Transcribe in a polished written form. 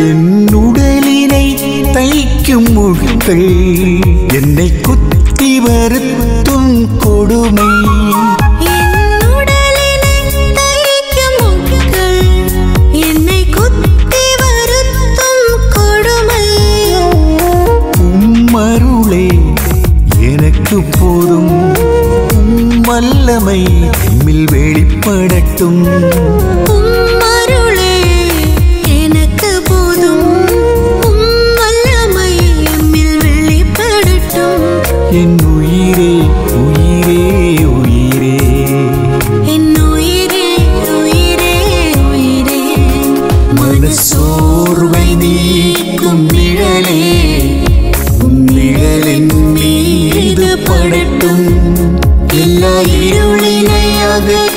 என் உடலினை தைக்கும் முட்கள் என்னை குத்தி வருத்தும் கொடுமை. எனக்கு போதும் வல்லமை எம்மில் வெளிப்படட்டும். அருளே எனக்கு போதும் வல்லமை எம்மில் வெளிப்படட்டும். என் உயிரே உயிரே உயிரே என் உயிரே உயிரே உயிரே மனசோர்வை நீக்கும் நிழலே நிழலின் மீது படட்டும். எல்லா இருளினை அகற்றும்